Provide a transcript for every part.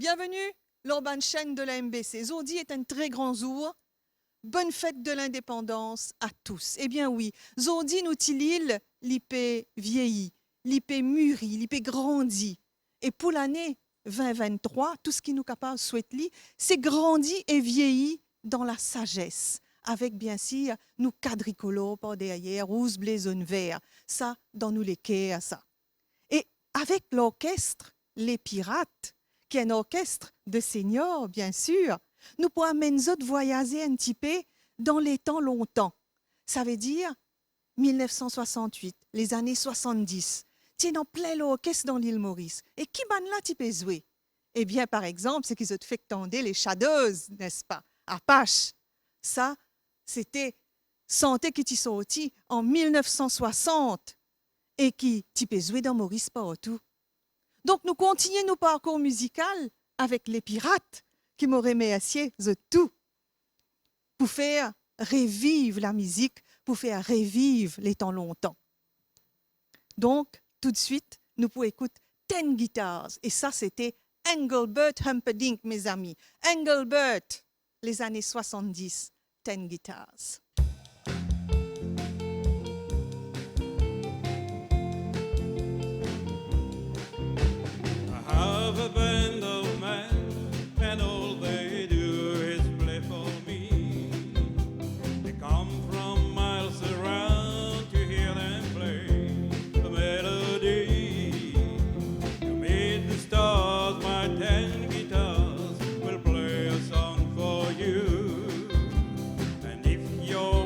Bienvenue, l'Urban Chaîne de la MBC. Aujourd'hui est un très grand jour. Bonne fête de l'indépendance à tous. Eh bien oui, aujourd'hui nous tilil l'IP vieilli, l'IP mûri, l'IP grandi. Et pour l'année 2023, tout ce qui nous capable souhaiter, c'est grandi et vieilli dans la sagesse. Avec bien sûr, nous quadricolores par derrière, rouge, bleu, jaune, vert. Ça, dans nous les quais à ça. Et avec l'orchestre, les Pirates, qui est un orchestre de seniors, bien sûr, nous pourrons amener autres voyager un petit peu dans les temps longtemps. Ça veut dire 1968, les années 70. Tu es dans plein l'orchestre dans l'île Maurice. Et qui ban là tu peux jouer? Eh bien, par exemple, c'est qu'ils ont fait tendre les Shadows, n'est-ce pas? Apache. Ça, c'était Santé qui t'y sorti en 1960 et qui t'y peut jouer dans Maurice partout. Donc, nous continuons nos parcours musical avec les Pirates qui m'auraient remercié de tout pour faire revivre la musique, pour faire revivre les temps longtemps. Donc, tout de suite, nous pouvons écouter 10 Guitars. Et ça, c'était Engelbert Humperdinck, mes amis. Engelbert, les années 70, 10 Guitars. Have a band of men, and all they do is play for me. They come from miles around to hear them play the melody. You made the stars, my 10 guitars will play a song for you. And if you're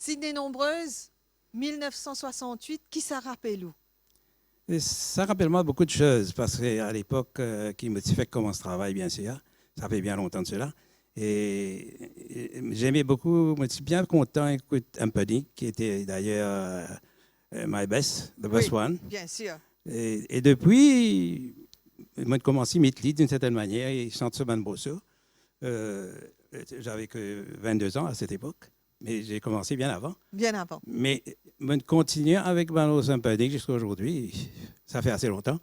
Sydney Nombreuse, 1968, qui ça rappelle où? Et ça rappelle moi beaucoup de choses, parce qu'à l'époque, qui motivait comment ce travail, bien sûr, ça fait bien longtemps de cela. Et j'aimais beaucoup, moi je suis bien content d'écouter Empany, qui était d'ailleurs my best, the best Oui. one. Bien sûr. Et depuis, moi j'ai commencé à mettre d'une certaine manière, et chante sur Van Bosso. J'avais que 22 ans à cette époque, mais j'ai commencé bien avant. Bien avant. Mais je continue avec Manos Empany jusqu'à aujourd'hui. Ça fait assez longtemps.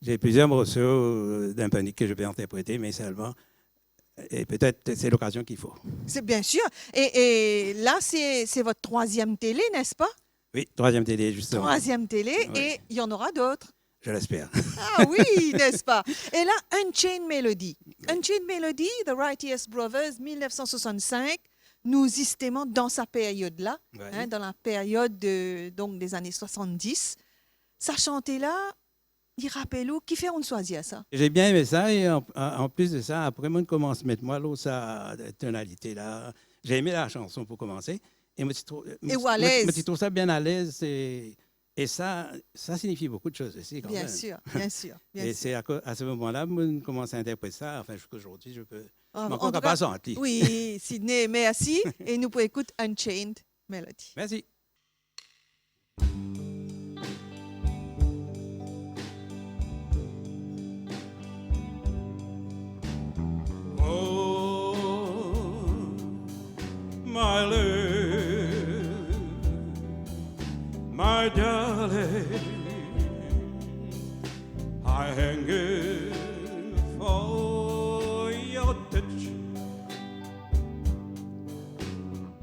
J'ai plusieurs morceaux d'Empany que je peux interpréter, mais seulement. Et peut-être c'est l'occasion qu'il faut. C'est bien sûr. Et là, c'est votre troisième télé, n'est-ce pas? Oui, troisième télé, justement. Troisième télé, Oui. et il y en aura d'autres. Je l'espère. Ah oui, n'est-ce pas? Et là, Unchained Melody. Unchained Melody, The Righteous Brothers, 1965, nous justement dans sa période-là, Ouais. hein, dans la période donc des années 70. Ça chantait là, il rappelle où? Qui fait on choisit ça? J'ai bien aimé ça et en plus de ça, après, moi, je commence à mettre moi là, sa tonalité là. J'ai aimé la chanson pour commencer. Et moi, ou à l'aise. je trouve ça bien à l'aise. Et ça signifie beaucoup de choses aussi quand Bien même. sûr, bien sûr. Bien Et sûr. c'est à ce moment-là, moi, je commence à interpréter ça. Enfin, jusqu'à aujourd'hui, je peux. En Mais tout encore cas, pas senti. oui, Sydney, merci. Et nous pouvons écouter Unchained Melody. Merci. Oh, my love, my darling, I hunger for your touch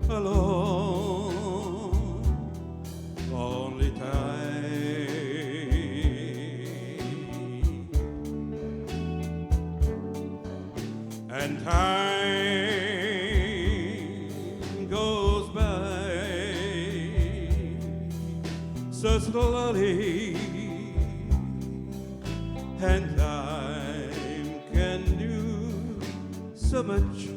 alone, only time. And time goes by so slowly, and time can do so much.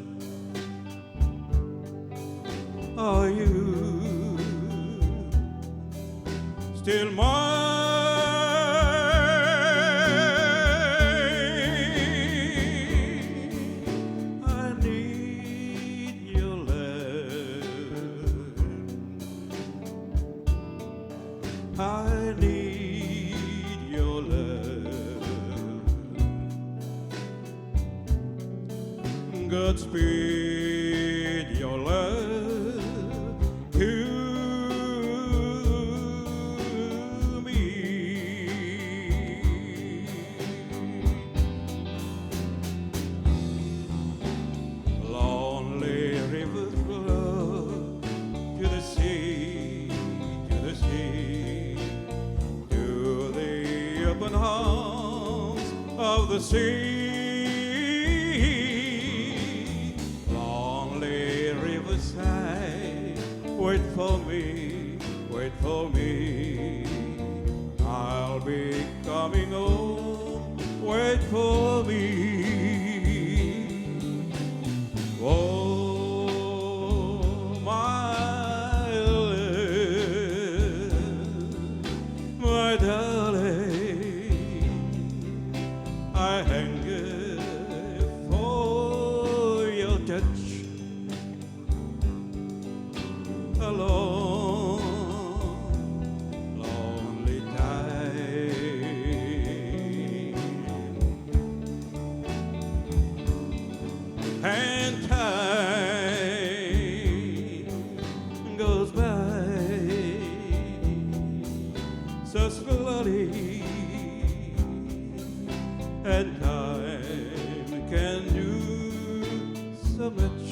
Are you still mine? I need your love. I need your love. Godspeed your love to me. Lonely rivers flow to the sea, to the sea, to the open arms of the sea. Lonely riverside, wait for me, wait for me. I'll be coming home, wait for me. Oh, my love, my darling, I hunger for your touch alone, lonely time. And time goes by so slowly, and time can do so much.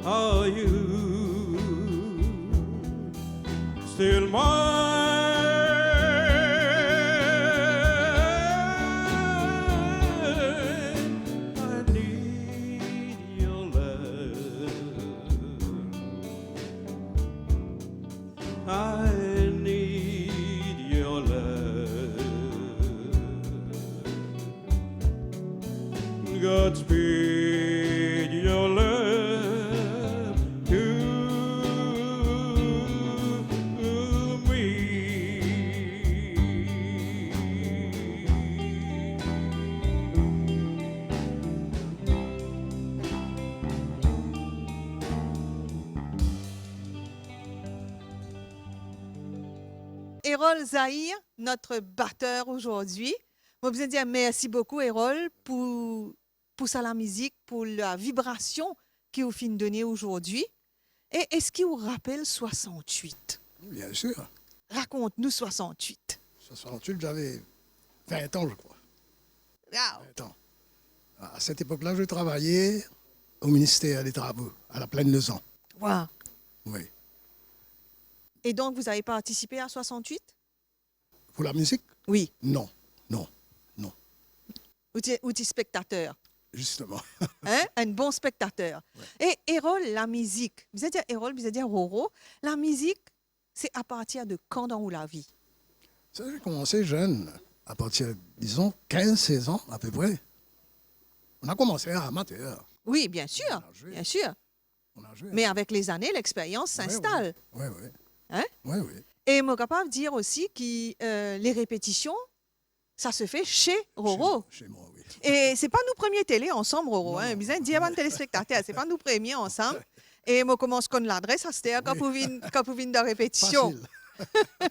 Are you still mine? I need your love. I need your love. Godspeed your love to Erol Zahir, notre batteur aujourd'hui. Moi, je veux dire merci beaucoup, Erol, pour ça, la musique, pour la vibration qu'il vous fait donner aujourd'hui. Et est-ce qu'il vous rappelle 68? Bien sûr. Raconte-nous 68. 68, j'avais 20 ans, je crois. Wow. 20 ans. À cette époque-là, je travaillais au ministère des Travaux, à la Plaine de Sang. Wow. Oui. Et donc, vous avez participé à 68? Pour la musique? Oui. Non, non, non, Ou tu spectateur? justement. Hein? Un bon spectateur. Et Erol, la musique, vous allez dire Erol, vous allez dire Roro, la musique, c'est à partir de quand dans la vie? Ça, j'ai commencé jeune, à partir, disons, 15-16 ans à peu près. On a commencé à amateur. Oui, bien sûr, On a joué. bien sûr. On a joué. Mais avec les années, l'expérience s'installe. Oui, oui. Hein? Oui, oui. Et je suis capable de dire aussi que les répétitions, ça se fait chez Roro. Chez moi, oui. Et c'est pas nous premiers télé ensemble, Roro. Non, Hein. non. Bien dire à un téléspectateur, c'est pas nous premiers ensemble. Et moi commence con l'adresse, c'était quand vous venez de répétition, Facile.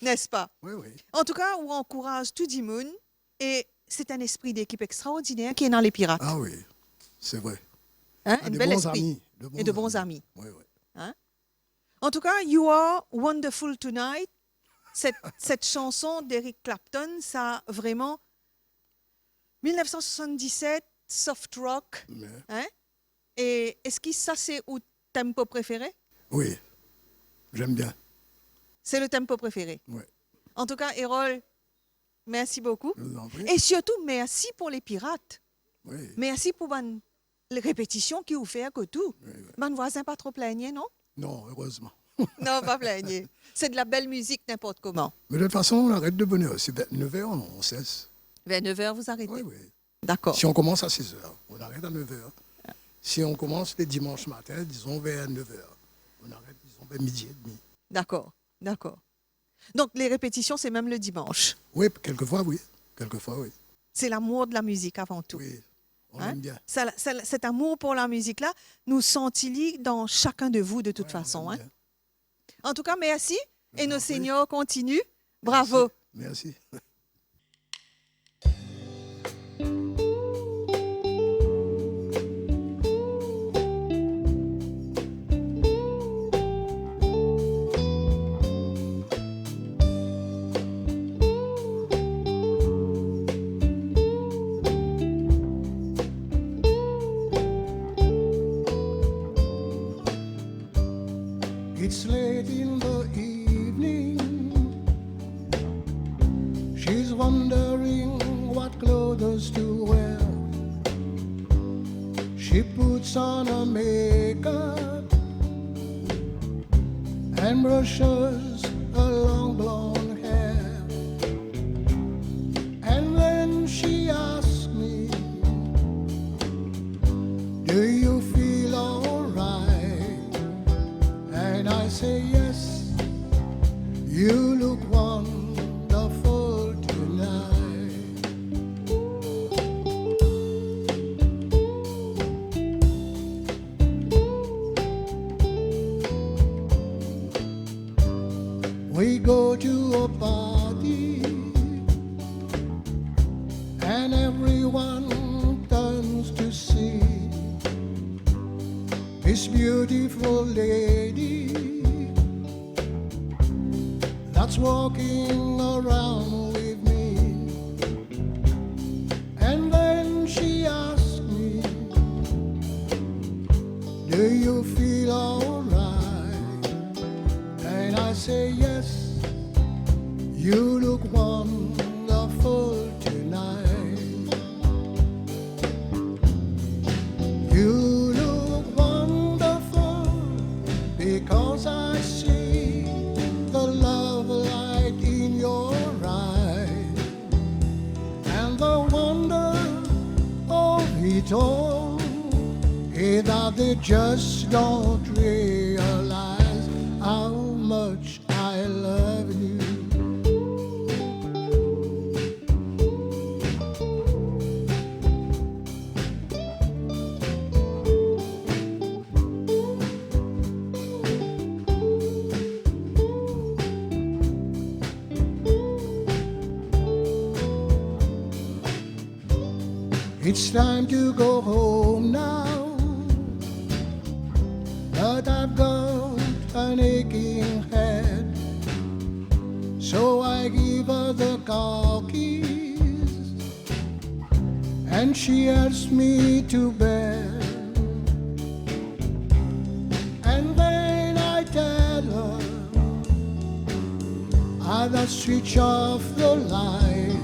n'est-ce pas? Oui, oui. En tout cas, on encourage tout le monde et c'est un esprit d'équipe extraordinaire qui est dans les pirates. Ah oui, c'est vrai. Hein? Ah, Un de bel bons esprit. amis. Et de bons amis. Oui, oui. En tout cas, You Are Wonderful Tonight, cette chanson d'Eric Clapton, ça a vraiment 1977, soft rock. Mais- Hein? Et est-ce que ça, c'est au tempo préféré? oui, j'aime bien. C'est le tempo préféré. Oui. En tout cas, Erol, merci beaucoup. Je vous en prie. Et surtout, merci pour les pirates. Oui, Merci pour les répétitions qui vous fait que tout. oui, oui. Mon voisin pas trop plaigné, non? Non, heureusement. Non, pas plaigné. C'est de la belle musique n'importe comment. Mais de toute façon, on arrête de venir. C'est 9h, on cesse. Vers 9h, vous arrêtez. Oui, oui. D'accord. Si on commence à 6h, on arrête à 9h. Si on commence le dimanche matin, disons vers 9h, on arrête, disons, vers midi et demi. D'accord. D'accord. Donc, les répétitions, c'est même le dimanche. Oui, quelquefois, oui. Quelquefois, oui. C'est l'amour de la musique avant tout. Oui, on Hein? aime bien. Cet amour pour la musique-là, nous sentons dans chacun de vous de toute Ouais, façon. on Hein? aime bien. En tout cas, merci. Je Et vous nos en prie. seniors continuent. Bravo. Merci. It's late in the evening. She's wondering what clothes to wear. She puts on her makeup and brushes her long blonde hair. And then she asks me, do you feel alright? And I say yes, you look wonderful tonight. We go to a party and everyone turns to see this beautiful lady that's walking around with me. And then she asks me, do you feel alright? And I say yes, you look wonderful tonight. You look wonderful because I see the love light in your eyes. And the wonder of it all is that they just don't realize how much I love you. It's time to go home now, but I've got an aching head. So I give her the car keys, and she helps me to bed. And then I tell her I'll switch off the light.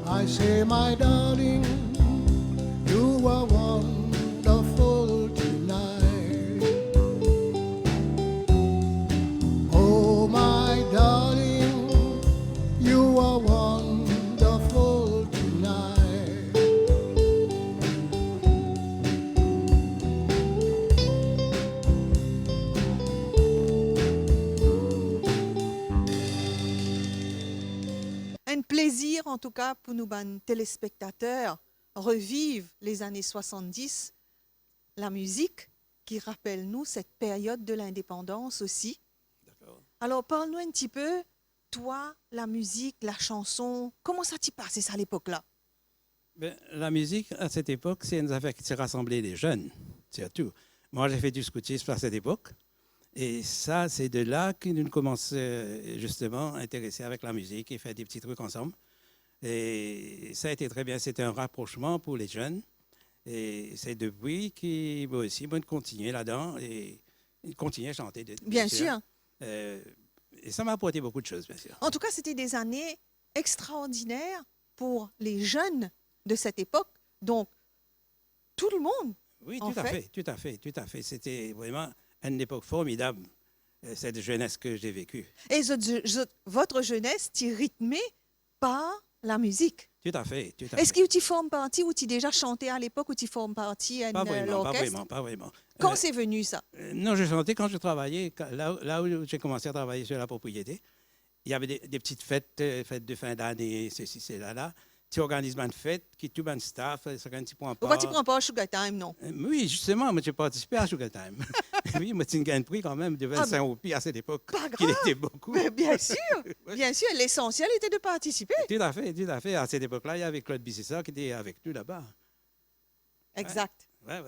I say, my darling, you are wonderful tonight. Oh, my darling, you are wonderful tonight. Un plaisir, en tout cas, pour nous, téléspectateurs, revivre les années 70, la musique qui rappelle nous cette période de l'indépendance aussi. D'accord. Alors, parle-nous un petit peu, toi, la musique, la chanson, comment ça t'y passait ça à l'époque-là? Ben, la musique, à cette époque, c'est une affaire qui rassemblait les jeunes, surtout. Moi, j'ai fait du scoutisme à cette époque. Et ça, c'est de là que nous commençons justement à intéresser avec la musique et faire des petits trucs ensemble. Et ça a été très bien. C'était un rapprochement pour les jeunes. Et c'est depuis que moi aussi, moi, de continuer là-dedans et continuer à chanter. Bien sûr. Et ça m'a apporté beaucoup de choses, bien sûr. En tout cas, c'était des années extraordinaires pour les jeunes de cette époque. Donc, tout le monde. Oui, En tout à fait. fait, tout à fait, tout à fait. C'était vraiment une époque formidable, cette jeunesse que j'ai vécue. Et votre jeunesse, tu rythmée par la musique. Tout à fait, tout à Est-ce fait. que tu formes partie ou tu déjà chanté à l'époque ou tu formes partie à Pas vraiment, pas l'orchestre? vraiment, pas vraiment. Quand c'est venu ça? Non, je chantais quand je travaillais, là où j'ai commencé à travailler sur la propriété. Il y avait des petites fêtes, fêtes de fin d'année, ceci, cela, là. Tu organises une fête, qui tout un staff, c'est un petit point Pourquoi tu part. prends pas au Sugar Time, non? Oui, justement, moi j'ai participé à Sugar Time. Oui, moi j'ai gagné un prix quand même de 25 roupies à cette époque. Pas Qui grave. était beaucoup. Mais bien sûr, Ouais. bien sûr, l'essentiel était de participer. Tout à fait, tout à fait. À cette époque-là, il y avait Claude Bissessar qui était avec nous là-bas. Exact. Ouais.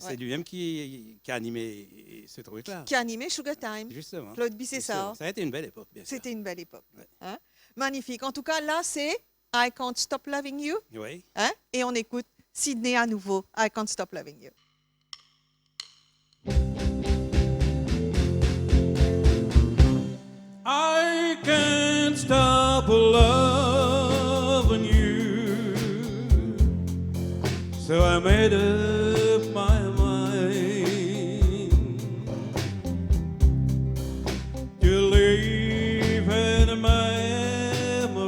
C'est lui-même qui a animé ce truc-là. Qui a animé Sugar Time. Justement. Claude Bissessar. Ça a été une belle époque, bien sûr. C'était une belle époque. Ouais. Hein? Magnifique. En tout cas, là, c'est I Can't Stop Loving You. Oui. Hein? Et on écoute Sydney à nouveau, I Can't Stop Loving You. I can't stop loving you, so I made up my mind to live in a memory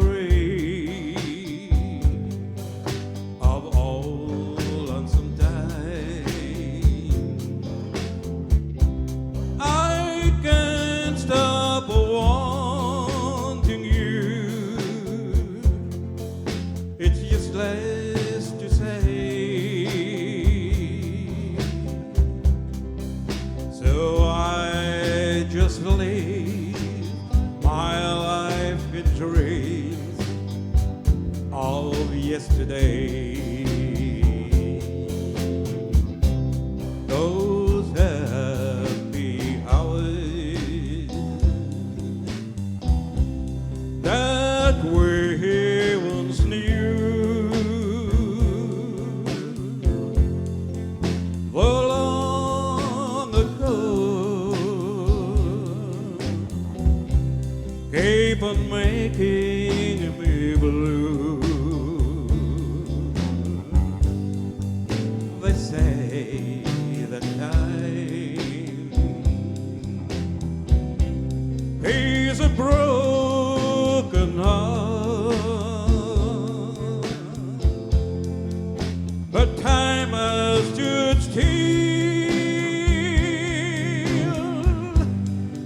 of all lonesome time. I can't stop wanting you. It's useless to say. So I just live my life in dreams of yesterday. Those happy hours that we once knew were long ago. Keep on making me blue. They say that time is a broken heart, but time has stood still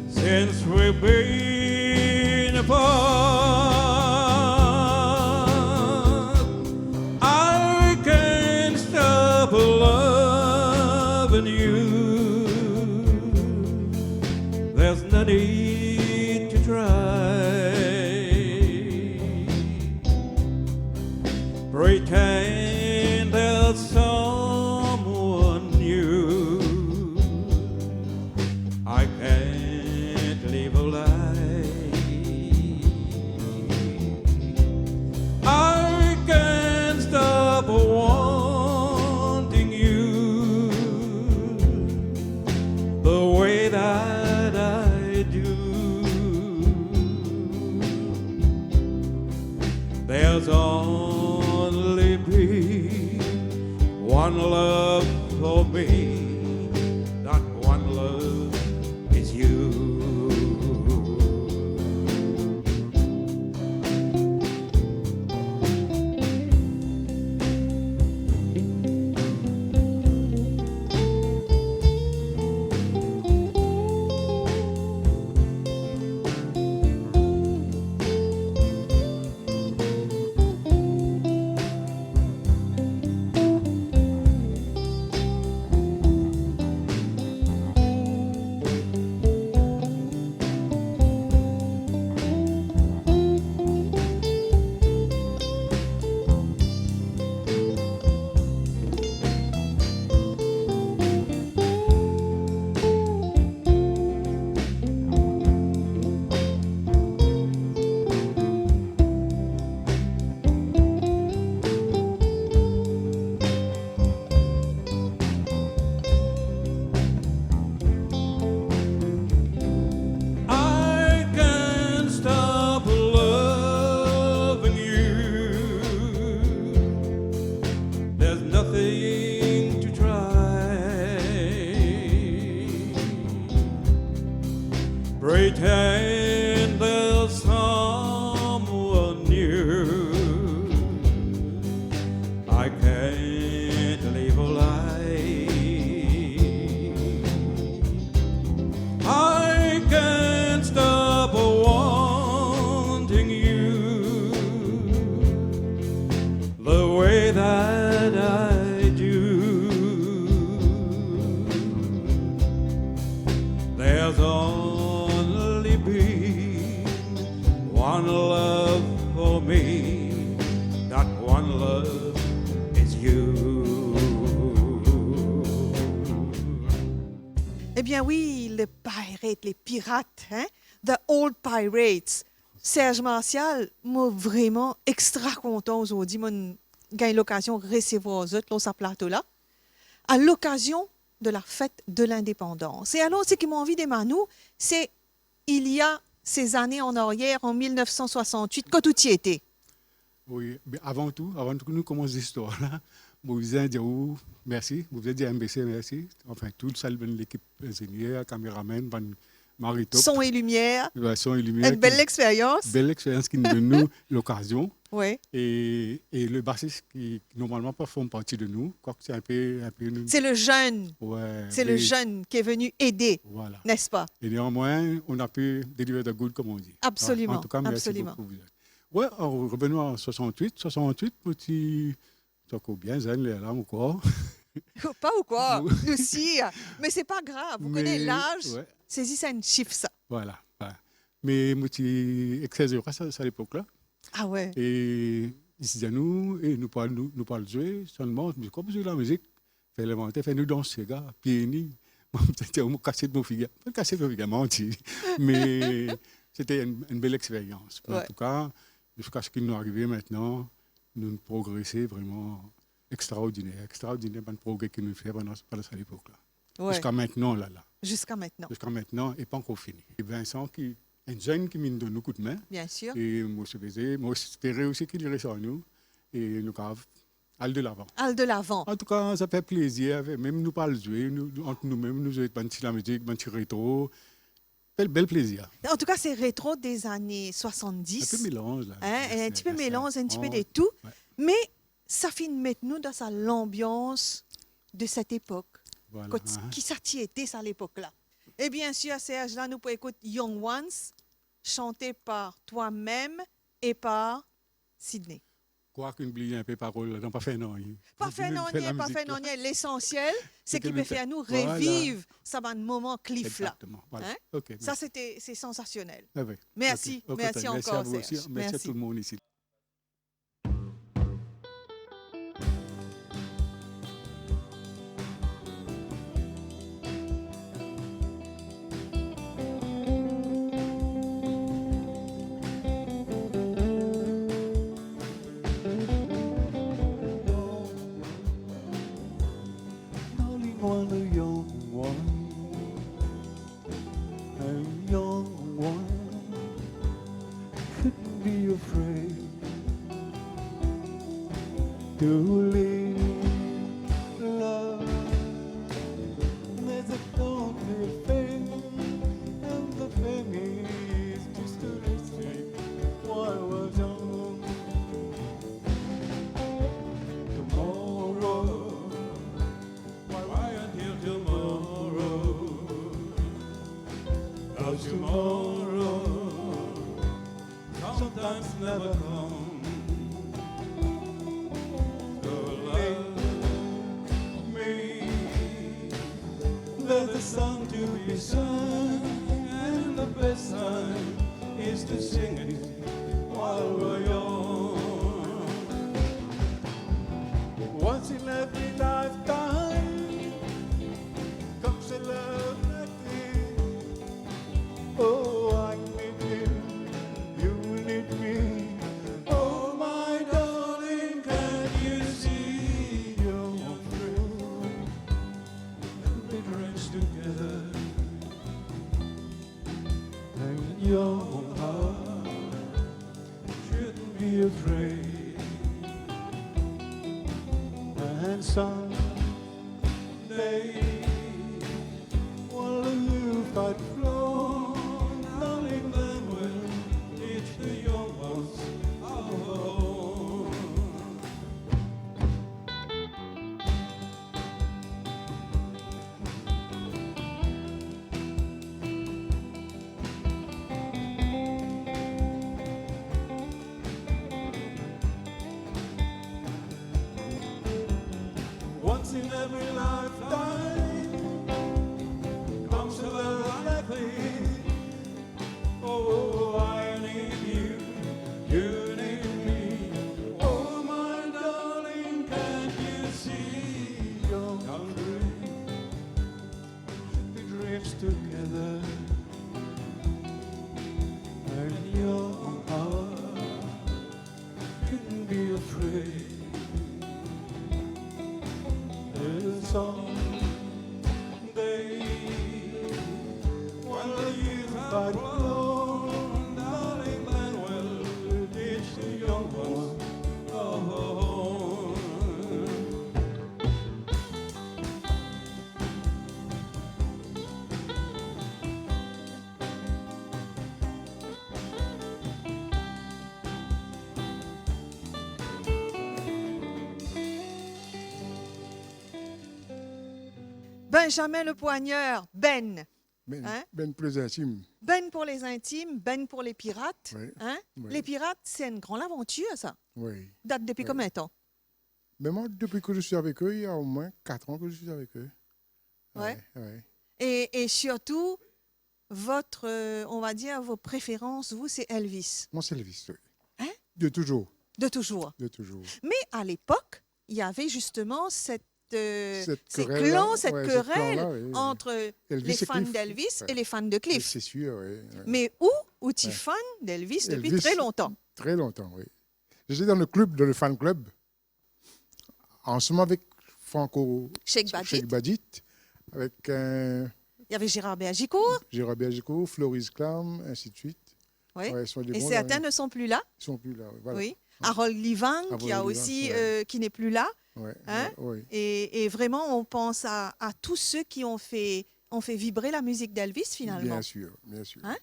since we've been apart. I can't stop loving you. There's no need to try. Pretend there's someone new, I can't live a lie. I can't stop wanting you the way that I do. There's only be one love for me. That one love is you. I can't stop loving you. There's nothing to try. Pretend there's someone new. I can't live a lie. I can't stop wanting you the way that I do. There's only been one love for me. That one love is you. Eh bien oui, les pirates, hein? The Old Pirates. Serge Martial, moi vraiment extra content aujourd'hui. Moi, j'ai l'occasion de recevoir eux là, sur plateau-là, à l'occasion de la fête de l'indépendance. Et alors, ce qui m'a envie de nous, c'est il y a ces années en arrière, en 1968, que tout y était. Oui, mais avant tout que nous commencions l'histoire là, vous voulez dire merci, vous voulez dire MBC merci. Enfin, tout le salle de l'équipe ingénieur, caméraman, Marie-Top. Son et lumière, Son et lumière. une belle expérience. Belle expérience qui nous donne nous l'occasion. Oui. Et le bassiste qui normalement pas font partie de nous, quoique c'est un peu C'est le jeune. Ouais. C'est le jeune qui est venu aider, Voilà. n'est-ce pas? Et néanmoins, on a pu deliver the good, comme on dit. Absolument. En tout cas, merci Absolument. beaucoup. Ouais, alors, revenons en 68. 68, petit. C'est encore bien, zen, là encore. Pas ou quoi? Oui. Nous aussi. Mais c'est pas grave. Vous connaissez l'âge. Ouais, Saisissez un chiffre, ça. voilà. Mais petit excès de race à l'époque-là. Ah ouais. Et ils se disaient nous, et nous parlons jouer seulement. Mais comme jouer la musique, fait l'inventer, fait nous danser, gars, pieds nus. C'était un cassé de mon figure. Pas cassé de mon figure, menti. Mais c'était une belle expérience. Ouais. En tout cas, jusqu'à ce qu'il nous arrive maintenant, nous progressons vraiment extraordinaire. Extraordinaire, le progrès qu'il nous fait pendant cette époque-là. Ouais. Jusqu'à maintenant, là. Jusqu'à maintenant, Jusqu'à maintenant, et pas encore fini. Et Vincent, un jeune qui me donne un coup de main, bien sûr. et moi, j'espérais aussi qu'il irait sur nous, et nous avons aller de l'avant. Al de l'avant. En tout cas, ça fait plaisir, même nous pas le jouer, entre nous-mêmes, nous jouer la musique, un petit rétro, bel plaisir. En tout cas, c'est rétro des années 70. Un peu mélange, là. Hein, un petit peu C'est- mélange, un petit peu Oh, de tout. ouais. Mais ça fait mettre nous dans l'ambiance de cette époque. Voilà, Quand- hein. Qui ça t'y était, ça, à l'époque-là? Et bien sûr, à cet âge-là, nous pouvons écouter Young Ones, chanté par toi-même et par Sydney. Quoi qu'une oublie un peu parole, non, pas fait non. Pas fait non, pas fait non. L'essentiel, c'est qu'il peut faire nous Voilà. revivre ça va un moment cliff-là. Exactement. Voilà. Hein? Ok, Ça, c'est sensationnel. ah oui. Merci, Ok, merci merci encore, à vous aussi. Serge. Merci à Merci. tout le monde ici. while the young one, a young one couldn't be afraid to live love. There's a lonely thing, and the thing is just to listen while we're young. Tomorrow, Why until tomorrow? 'Cause tomorrow sometimes never comes. So love me. There's a song to be sung, and the best time is to sing it while we're young. once in every lifetime comes a love like this. Oh, I need you, you need me. Oh, my darling, can't you see you're through? And we dance together, and your heart shouldn't be afraid. And someday, While the youth had flown, darling, then we'll teach the young ones our own. Once in every lifetime comes a love like this. Oh, I need you, you need me. Oh, my darling, can't you see your dream? We dreams together, and your heart couldn't be afraid. And someday, when the years are grown, darling, then we'll teach the young ones our own. Benjamin le Poigneur, Ben. Ben, Hein? ben plus intime. Ben pour les intimes, Ben pour les pirates. Oui. Hein? Oui. Les pirates, c'est une grande aventure, ça. Oui. Date depuis Oui. combien de temps? Mais moi, depuis que je suis avec eux, il y a au moins 4 ans que je suis avec eux. Ouais. Ouais. Et surtout, votre, on va dire, vos préférences, vous, c'est Elvis, Moi, c'est Elvis, oui. Hein? De toujours, de toujours. de toujours. Mais à l'époque, il y avait justement ces querelle-là, clans, cette ouais, querelle clan-là, oui, oui. entre Elvis les et fans Cliff. d'Elvis Ouais. et les fans de Cliff. C'est sûr, oui. Oui. Mais où tu fan d'Elvis depuis Elvis, très longtemps? Très longtemps, oui. J'étais dans le club, dans le fan club, ensemble avec Franco Cheikh Badji. Badji, avec Il y avait Gérard Bergicourt. Gérard Bergico, Floris Clam, ainsi de suite. Oui. Ouais, ils sont des Et bons, certains là, ne sont plus là. ils sont plus là. Oui. Voilà. Oui. Harold Livang, Harold qui a Livang, aussi, ouais. qui n'est plus là. Ouais, Hein? ouais, Et vraiment, on pense à tous ceux qui ont fait vibrer la musique d'Elvis finalement. bien sûr, bien sûr. Hein?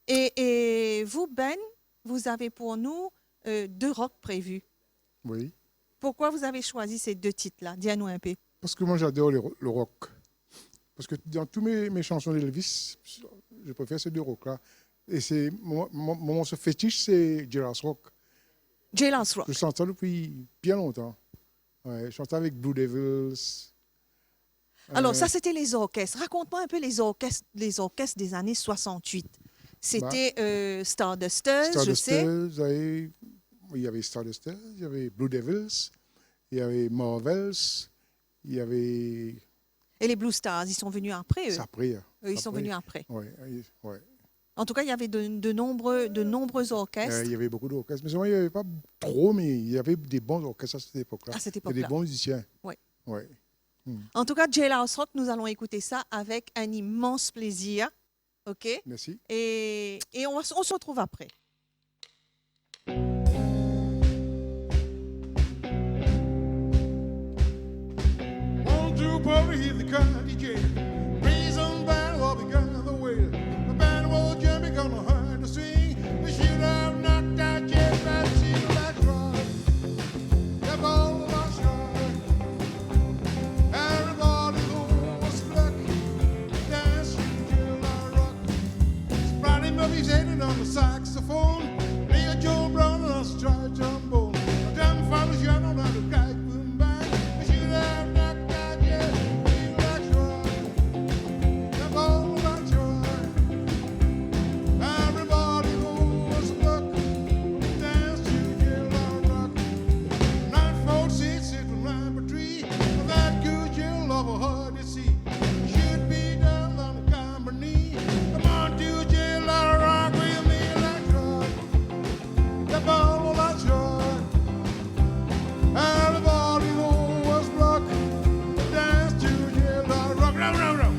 Et vous, Ben, vous avez pour nous 2 rocks prévus. Oui. Pourquoi vous avez choisi ces 2 titres-là? Dis-nous un peu. Parce que moi, j'adore le rock. Parce que dans toutes mes chansons d'Elvis, je préfère ces 2 rock-là. Et c'est mon morceau fétiche, c'est Jailhouse Rock. Jailhouse Rock. Je chante ça depuis bien longtemps. Ouais, je chante avec Blue Devils. Alors, ça, c'était les orchestres. Raconte-moi un peu les orchestres des années 68. C'était Stardusters, je sais. Stardusters, il y avait Stardusters, il y avait Blue Devils, il y avait Marvels, il y avait... Et les Blue Stars, ils sont venus après, eux. Après. Eux, ils sont venus après. Oui, oui. En tout cas, il y avait de nombreux orchestres. Il y avait beaucoup d'orchestres. Mais il n'y avait pas trop, mais il y avait des bons orchestres à cette époque-là. À cette Et époque-là. des bons musiciens. Oui. Ouais. En tout cas, Jailhouse Rock, nous allons écouter ça avec un immense plaisir. OK? Merci. Et on se retrouve après. Won't you probably the county jail? Reason band will begun the wail. The band will jam because no hard to sing. We should have knocked out Jeff and seen that rock. The ball was short. Everybody was luck. Dance till I rock. Sprite Murphy's headed on the saxophone. Leo Joe Brown on the stride trombone. Damn fellas, you know how to guide boom bang. We should have knocked out Jeff. Everybody goes luck, dance to Jailhouse Rock. 946 is the number 3. That good jail of a hard to see. Should be down on the company. Come on to Jailhouse Rock with me, let's rock. The ball, let's rock. Everybody goes luck, dance to Jailhouse Rock. Rock, rock, rock.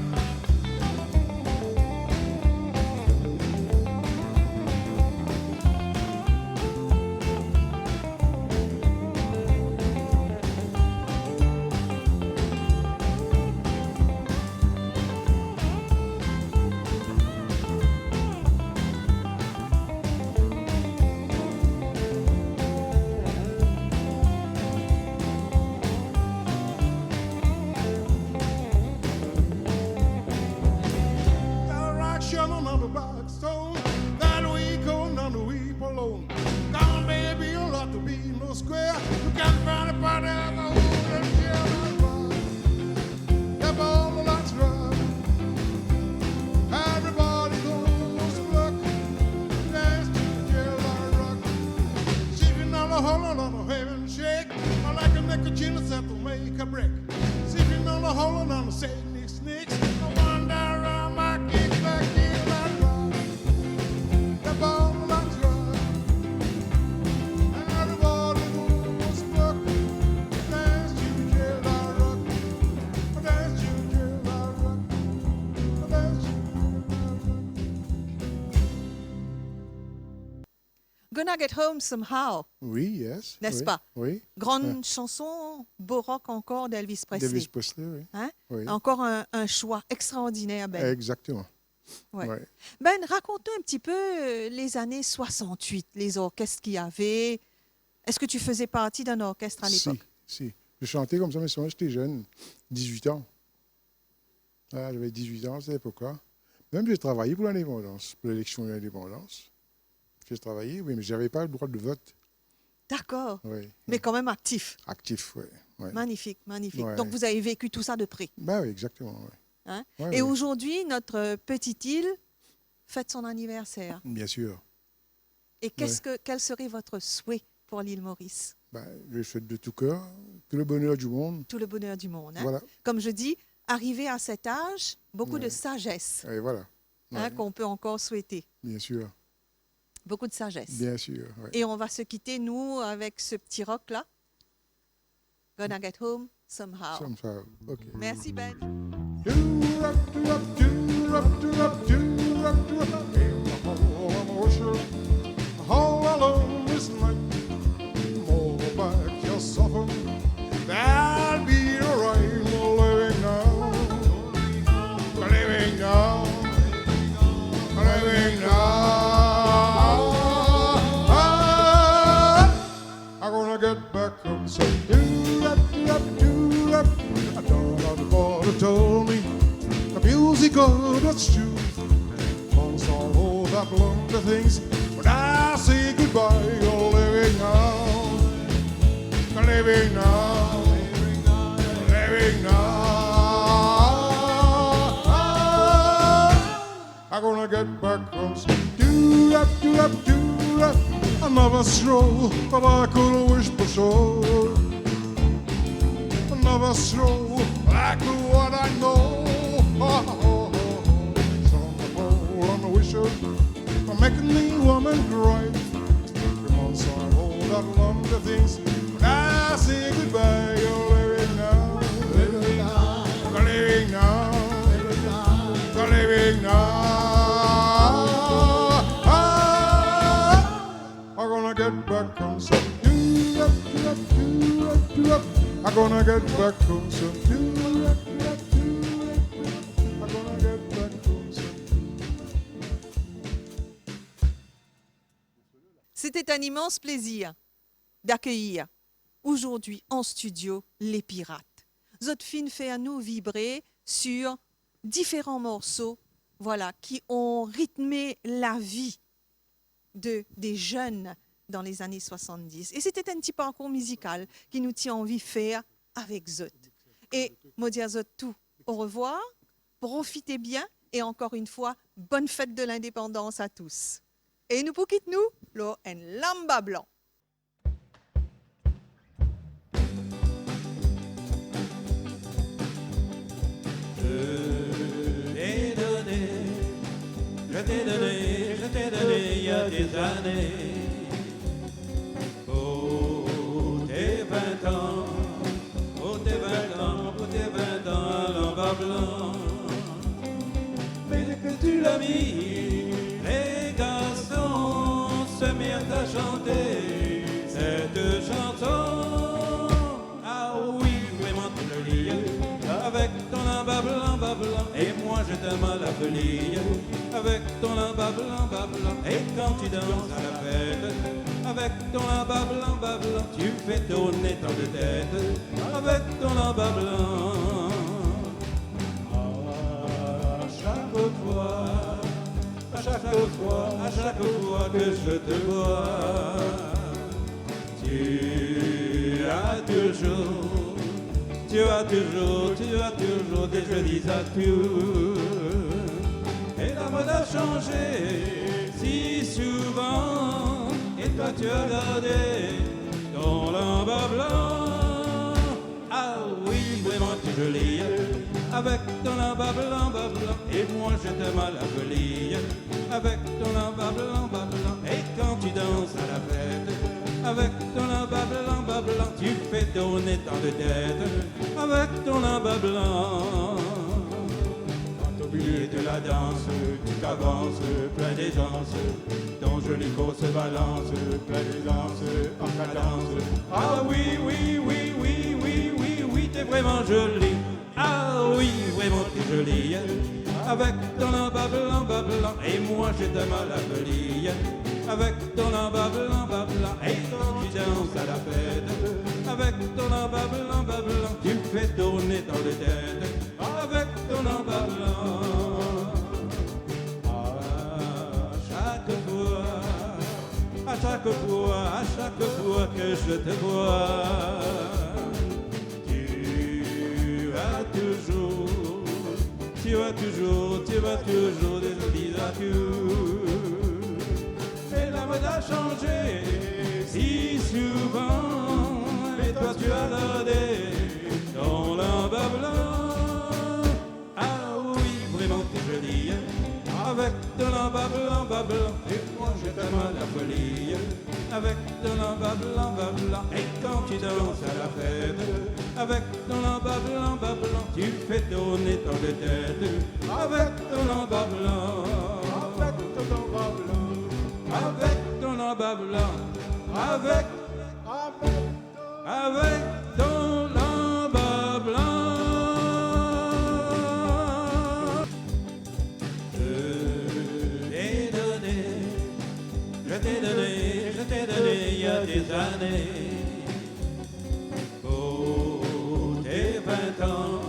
The rock shining on the rock stone. That we going on the weep alone. Gone baby, you ought to be no square. You can't find a part of the whole and Jailhouse Rock. The ball the lights rock. Everybody goes to luck. Dance to Jailhouse Rock. Sitting on the hollow on the heaven shake. I like a neck of chin set to make a break. Sitting on the hollow on the Saint Snicks. I wander around my kick back in that rock. The ball the lights rock. Everybody goes to luck. Dance to Jailhouse Rock. Dance to Jailhouse Rock. Dance to Gonna Get Home Somehow, Oui, yes. n'est-ce oui, pas? Oui. Grande chanson, beau rock encore d'Elvis Presley. Elvis Presley, oui. Hein? Oui. Encore un choix extraordinaire, Ben. Exactement. Ouais. Ouais. Ben, raconte-nous un petit peu les années 68, les orchestres qu'il y avait. Est-ce que tu faisais partie d'un orchestre à l'époque? Si. Je chantais comme ça, mais souvent j'étais jeune, 18 ans. Ah, j'avais 18 ans à cette époque-là. Même j'ai travaillé pour l'indépendance, pour l'élection de l'indépendance. J'ai travaillé, oui, mais je n'avais pas le droit de vote. D'accord, Oui. mais quand même actif. Actif, oui. Ouais. Magnifique, magnifique. Ouais. Donc, vous avez vécu tout ça de près. Ben oui, exactement. Ouais. Hein? Ouais, Et ouais. aujourd'hui, notre petite île fête son anniversaire. Bien sûr. Et quel serait votre souhait pour l'île Maurice? Ben, je souhaite de tout cœur tout le bonheur du monde. Tout le bonheur du monde. Hein? Voilà. Comme je dis, arriver à cet âge, beaucoup de Ouais. sagesse Et voilà. hein, Ouais. qu'on peut encore souhaiter. Bien sûr. Beaucoup de sagesse. Bien sûr. Ouais. Et on va se quitter, nous, avec ce petit rock-là. Gonna Get Home Somehow. Comme ça. OK. Merci, Ben. All alone this night, more back your suffer. That'll be alright. Living now, living now, living now. I'm gonna get back home. So do that. I don't know the boy told me the music good, that's true. Once all that lump of things, but I say goodbye. You're living now, living now, living now. I'm gonna get back home. So do that. Another stroll, but I could wish for sure. Another stroll, I do what I know. Some people on the wisher for making me woman cry. Come on, son, all that lump of things. But I say goodbye, you're living now, living now. do-wop. I'm gonna get back home soon. Do-wop, do-wop, do-wop. I'm gonna get back home soon. C'était un immense plaisir d'accueillir aujourd'hui en studio les Pirates. Zotfine fait à nous vibrer sur différents morceaux, voilà, qui ont rythmé la vie des jeunes dans les années 70. Et c'était un petit parcours musical qui nous tient envie de faire avec Zot. Et Modia Zot tout, au revoir, profitez bien et encore une fois, bonne fête de l'indépendance à tous. Et nous pour quitter nous, lo en lamba blanc. Je t'ai donné il y a des années. Oh, tes 20 ans, oh, tes 20 ans, oh, tes 20 ans, l'envoi blanc. Mais que tu l'as mis, les garçons se mirent à chanter cette chanson. Ah oui, vraiment tu le lis, avec ton envoi blanc, et moi je t'aime à la folie. Avec ton lamba blanc, et quand tu danses à la fête, avec ton lamba blanc, tu fais tourner tant de têtes, avec ton lamba blanc. À chaque fois que je te vois, tu as toujours des jolis atouts. Et la mode a changé si souvent, et toi tu as gardé ton lamba blanc. Ah oui, vraiment tu es jolie, avec ton lamba blanc, et moi je t'aime à la folie, avec ton lamba blanc, et quand tu danses à la fête, avec ton lamba blanc, tu fais tourner tant de têtes, avec ton lamba blanc. Au milieu de la danse, tu t'avances, plein d'aisance, ton joli corps se balance, plein d'aisance, en cadence. Ah oui, oui, oui, oui, oui, oui, oui, t'es vraiment jolie. Ah oui, vraiment t'es jolie, avec ton lamba blanc, et moi je t'aime à la folie, avec ton lamba blanc, et quand tu danses à la fête, avec ton lamba blanc, tu fais tourner dans les têtes, avec ton lamba blanc. À chaque fois que je te vois, tu as toujours des jolis atouts. Et la mode a changé si souvent, et toi tu as gardé ton lamba blanc. Ah oui, vraiment t'es jolie, avec ton lamba blanc, et moi je t'aime à la folie, avec ton lamba blanc, et quand tu danses à la fête, avec ton lamba blanc, tu fais tourner tant de têtes, avec ton lamba blanc, avec ton lamba blanc, avec ton lamba blanc, avec ton lamba blanc. Je t'ai donné il y a des années. Oh, tes 20 ans,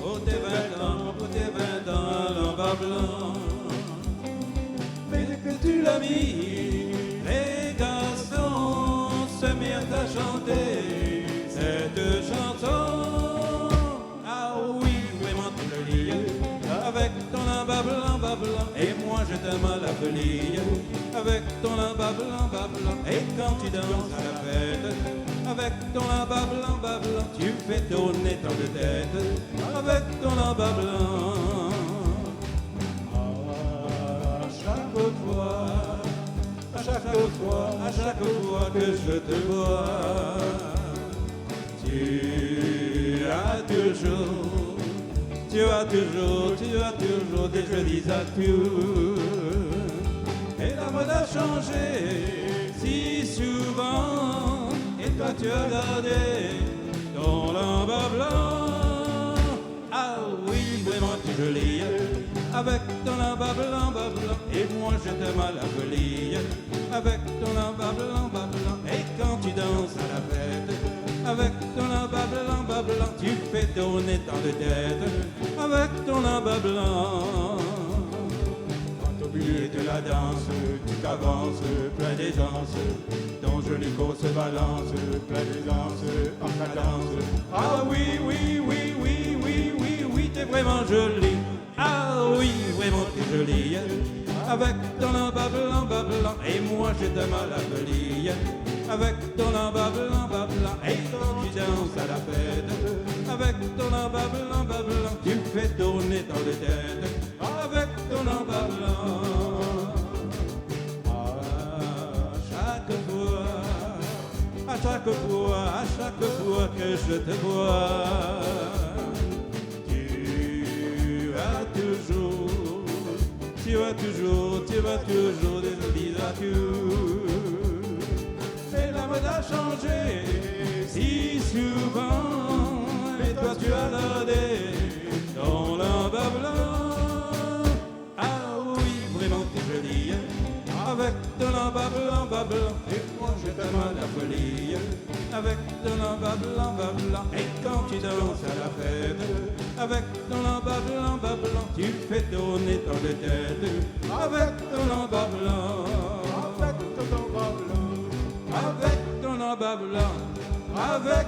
oh, tes 20 ans, oh, tes 20 ans, l'envoi blanc. Mais que tu l'as mis, les garçons se mirent à chanter cette chanson. Ah oui, vraiment tu le lis, avec ton lamba blanc, et moi je t'aime à la folie, avec ton lamba blanc, et quand tu danses à la fête, avec ton lamba blanc, tu fais tourner tant de têtes, avec ton lamba blanc. À chaque fois que je te vois, tu as toujours des jolis atouts. Et la mode a changé si souvent, et toi tu as gardé avec ton lamba blanc, et quand tu danses à la fête, avec ton lamba blanc, tu fais tourner tant de têtes, avec ton lamba blanc. Quand au milieu de la danse, tu t'avances, plein d'aisance, ton joli corps se balance, plein d'aisance, en cadence. Ah oui, oui, oui, oui, oui, oui, oui, t'es vraiment jolie. Ah oui, vraiment t'es jolie. Avec ton lamba blanc, et moi je t'aime à la folie. Avec ton lamba blanc, et quand tu danses à la fête, avec ton lamba blanc, tu fais tourner tant de têtes, avec ton lamba blanc. À chaque fois que je te vois, tu vas toujours des bisous. Mais la mode a changé si souvent, et toi tu as gardé ton lamba blanc. Ah oui, vraiment t'es jolie, avec ton lamba blanc, et moi je t'aime à la folie. Avec ton lamba blanc, et quand tu danses à la fête, avec ton lamba blanc, tu fais tourner tant de têtes, avec ton lamba blanc, avec ton lamba blanc, avec ton lamba blanc, avec